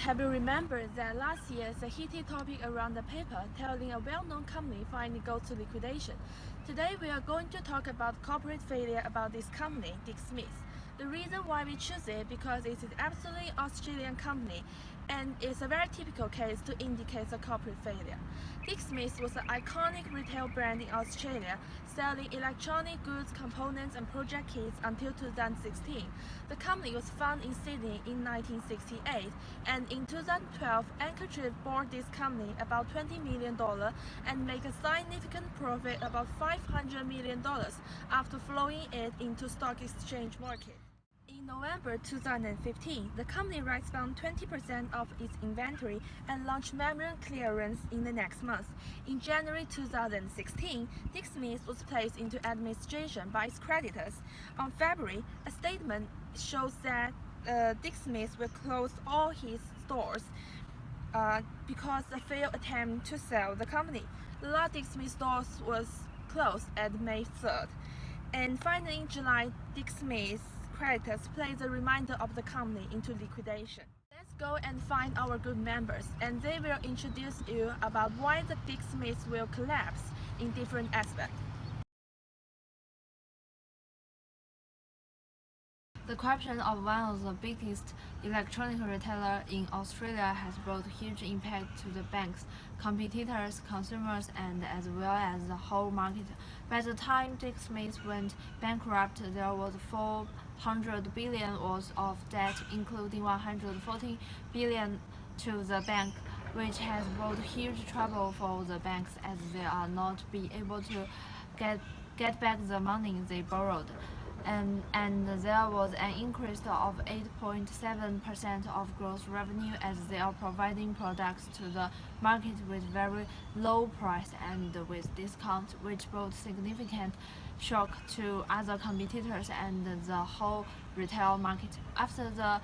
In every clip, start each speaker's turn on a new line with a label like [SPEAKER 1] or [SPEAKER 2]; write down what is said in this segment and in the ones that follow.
[SPEAKER 1] have you remembered that last year the heated topic around the paper telling a well-known company finally goes to liquidation? Today we are going to talk about corporate failure about this company, Dick Smith. The reason why we choose it because it is absolutely Australian company and it's a very typical case to indicate a corporate failure. Dick Smith was an iconic retail brand in Australia, selling electronic goods, components and project kits until 2016. The company was founded in Sydney in 1968 and in 2012 Anchorage bought this company about $20 million and made a significant profit about $500 million after flowing it into stock exchange market. In November 2015, the company writes down 20% of its inventory and launched membrane clearance in the next month. In January 2016, Dick Smith was placed into administration by its creditors. On February, a statement shows that Dick Smith will close all his stores because of a failed attempt to sell the company. The last Dick Smith stores was closed at May 3rd. And finally, in July, Dick Smith's creditors placed a reminder of the company into liquidation. Let's go and find our group members, and they will introduce you about why the Dick Smith will collapse in different aspects.
[SPEAKER 2] The corruption of one of the biggest electronic retailers in Australia has brought huge impact to the banks, competitors, consumers, and as well as the whole market. By the time Dick Smith went bankrupt, there was $400 billion worth of debt, including $140 billion to the bank, which has brought huge trouble for the banks as they are not be able to get back the money they borrowed. And there was an increase of 8.7% of gross revenue as they are providing products to the market with very low price and with discount, which brought significant shock to other competitors and the whole retail market. After the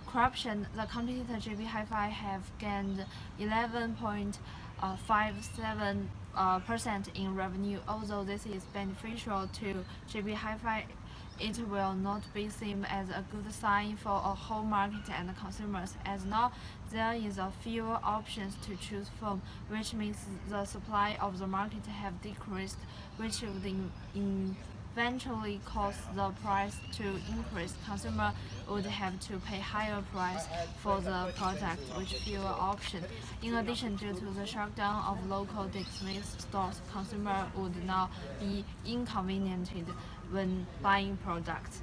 [SPEAKER 2] corruption, the competitor JB Hi-Fi have gained 11.57% in revenue. Although this is beneficial to JB Hi-Fi, it will not be seen as a good sign for a whole market and consumers, as now there is a fewer options to choose from, which means the supply of the market have decreased, which would eventually cause the price to increase. Consumer would have to pay higher price for the product with fewer options. In addition, due to the shutdown of local Dick Smith stores, consumer would now be inconvenienced when buying products.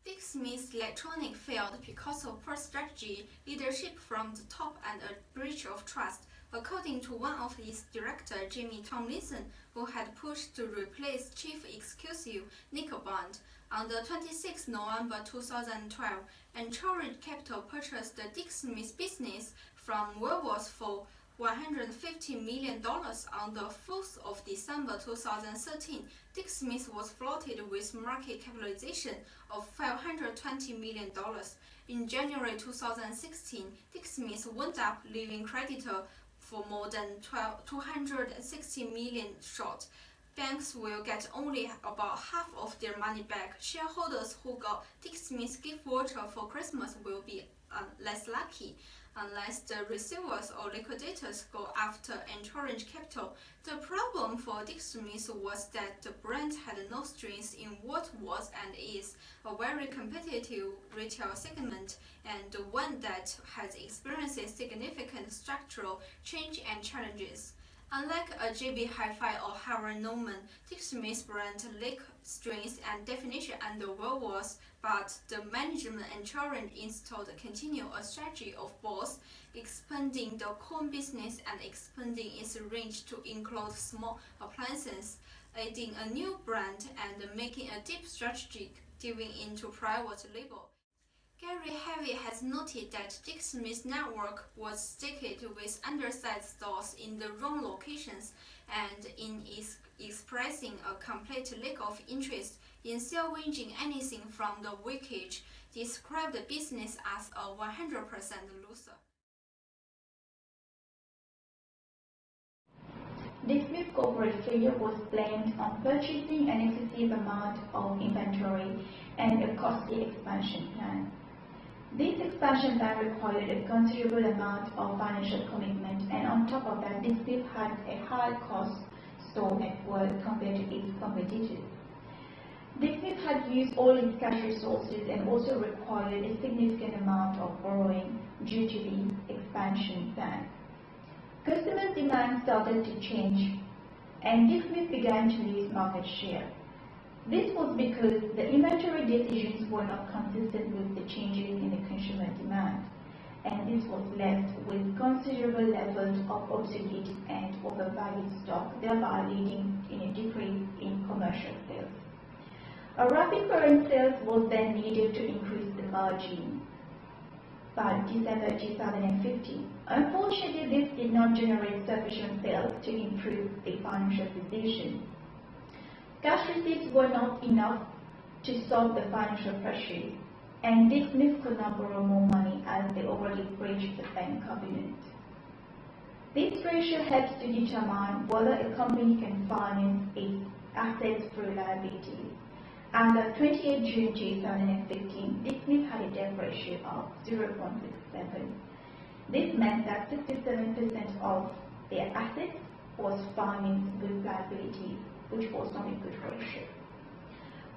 [SPEAKER 3] Dick Smith's electronic failed because of poor strategy, leadership from the top, and a breach of trust, according to one of its directors, Jimmy Tomlinson, who had pushed to replace Chief Executive Nick Bond. On the 26th November 2012, Anchorage Capital purchased the Dick Smith business from Woolworths for $150 million. On the 4th of December 2013, Dick Smith was floated with market capitalization of $520 million. In January 2016, Dick Smith wound up leaving creditor for more than $260 million short. Banks will get only about half of their money back. Shareholders who got Dick Smith's gift voucher for Christmas will be less lucky, unless the receivers or liquidators go after Anchorage Capital. The problem for Dick Smith was that the brand had no strength in what was and is a very competitive retail segment, and one that has experienced significant structural change and challenges. Unlike a JB Hi-Fi or Harvey Norman, Dick Smith's brand lacked strength and definition under Woolworths, but the management ensuring installed continue a strategy of both expanding the core business and expanding its range to include small appliances, adding a new brand, and making a deep strategic diving into private label. Gary Harvey has noted that Dick Smith's network was stacked with undersized stores in the wrong locations, and in expressing a complete lack of interest in salvaging anything from the wreckage, described the business as a 100% loser.
[SPEAKER 4] Dick Smith corporate failure was blamed on purchasing an excessive amount of inventory and a costly expansion plan. This expansion plan required a considerable amount of financial commitment, and on top of that, Dick Smith had a high-cost store network compared to its competitors. Dick Smith had used all its cash resources and also required a significant amount of borrowing due to the expansion plan. Customers' demand started to change, and Dick Smith began to lose market share. This was because the inventory decisions were not consistent with the changes in the consumer demand, and this was left with considerable levels of obsolete and overvalued stock, thereby leading in a decrease in commercial sales. A rapid current sales was then needed to increase the margin by December 2015. Unfortunately, this did not generate sufficient sales to improve the financial position. Cash receipts were not enough to solve the financial pressures, and Dick Smith could not borrow more money as they already breached the bank covenant. This ratio helps to determine whether a company can finance its assets through liabilities. As of 28 June 2015, Dick Smith had a debt ratio of 0.67. This meant that 67% of their assets was financed with liabilities, which was not a good ratio.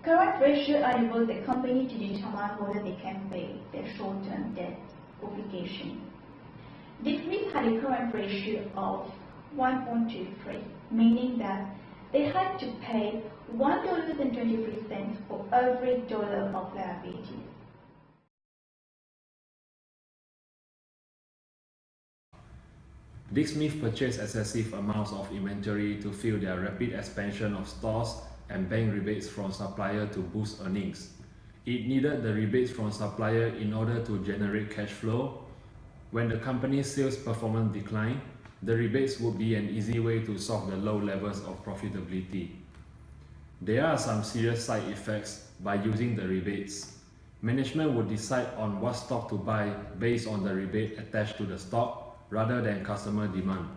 [SPEAKER 4] Current ratio enables the company to determine whether they can pay their short-term debt obligation. Dick Smith had a current ratio of 1.23, meaning that they had to pay $1.23 for every dollar of liabilities.
[SPEAKER 5] Dick Smith purchased excessive amounts of inventory to fuel their rapid expansion of stores and bank rebates from suppliers to boost earnings. It needed the rebates from suppliers in order to generate cash flow. When the company's sales performance declined, the rebates would be an easy way to solve the low levels of profitability. There are some serious side effects by using the rebates. Management would decide on what stock to buy based on the rebate attached to the stock rather than customer demand.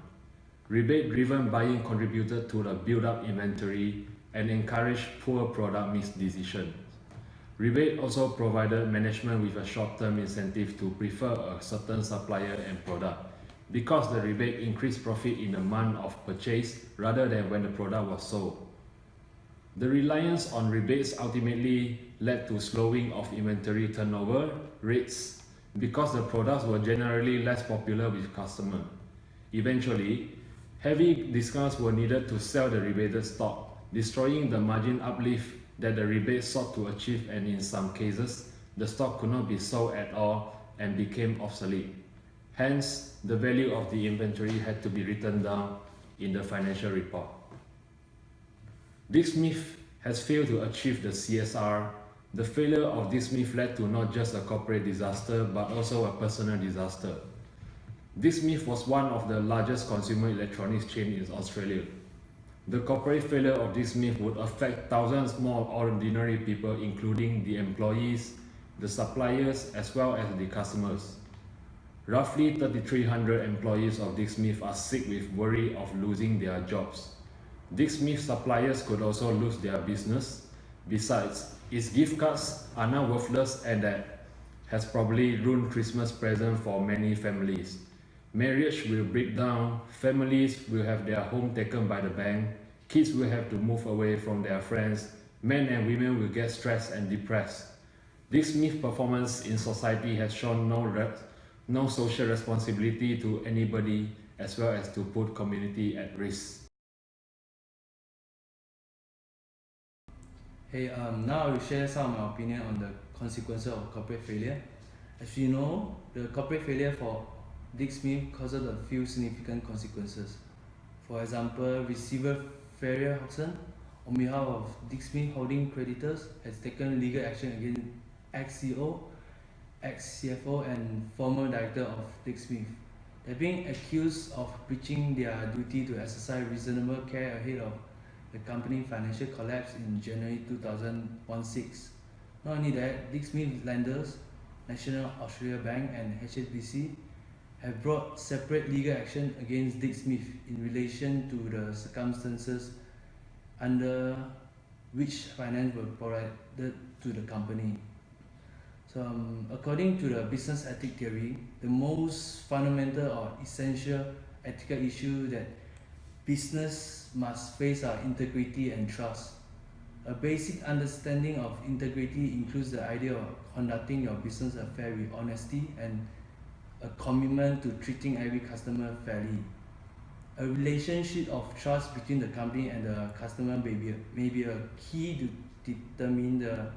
[SPEAKER 5] Rebate-driven buying contributed to the build-up inventory and encouraged poor product mix decisions. Rebate also provided management with a short-term incentive to prefer a certain supplier and product, because the rebate increased profit in the month of purchase rather than when the product was sold. The reliance on rebates ultimately led to slowing of inventory turnover rates because the products were generally less popular with customers. Eventually, heavy discounts were needed to sell the rebated stock, destroying the margin uplift that the rebate sought to achieve, and in some cases, the stock could not be sold at all and became obsolete. Hence, the value of the inventory had to be written down in the financial report. Dick Smith has failed to achieve the CSR. The failure of Dick Smith led to not just a corporate disaster but also a personal disaster. Dick Smith was one of the largest consumer electronics chains in Australia. The corporate failure of Dick Smith would affect thousands more ordinary people, including the employees, the suppliers, as well as the customers. Roughly 3,300 employees of Dick Smith are sick with worry of losing their jobs. Dick Smith suppliers could also lose their business. Besides, its gift cards are now worthless, and that has probably ruined Christmas presents for many families. Marriage will break down, families will have their home taken by the bank, kids will have to move away from their friends, men and women will get stressed and depressed. Dick Smith's performance in society has shown no social responsibility to anybody, as well as to put community at risk.
[SPEAKER 6] Hey, now I will share some of my opinion on the consequences of corporate failure. As you know, the corporate failure for Dick Smith caused a few significant consequences. For example, receiver Farrier Hodgson, on behalf of Dick Smith Holding creditors, has taken legal action against ex-CEO, ex-CFO and former director of Dick Smith. They're being accused of breaching their duty to exercise reasonable care ahead of the company's financial collapse in January 2016. Not only that, Dick Smith lenders, National Australia Bank and HSBC, have brought separate legal action against Dick Smith in relation to the circumstances under which finance were provided to the company. So, according to the business ethic theory, the most fundamental or essential ethical issue that business must face are integrity and trust. A basic understanding of integrity includes the idea of conducting your business affair with honesty and a commitment to treating every customer fairly. A relationship of trust between the company and the customer may be a key to determine the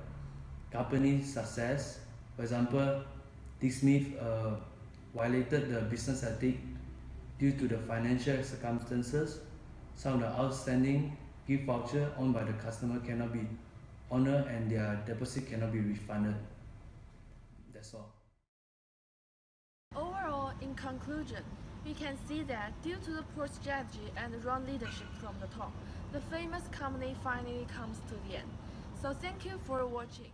[SPEAKER 6] company's success. For example, Dick Smith violated the business ethic due to the financial circumstances. Some of the outstanding gift voucher owned by the customer cannot be honored and their deposit cannot be refunded. That's all.
[SPEAKER 1] Overall, in conclusion, we can see that due to the poor strategy and wrong leadership from the top, the famous company finally comes to the end. So thank you for watching.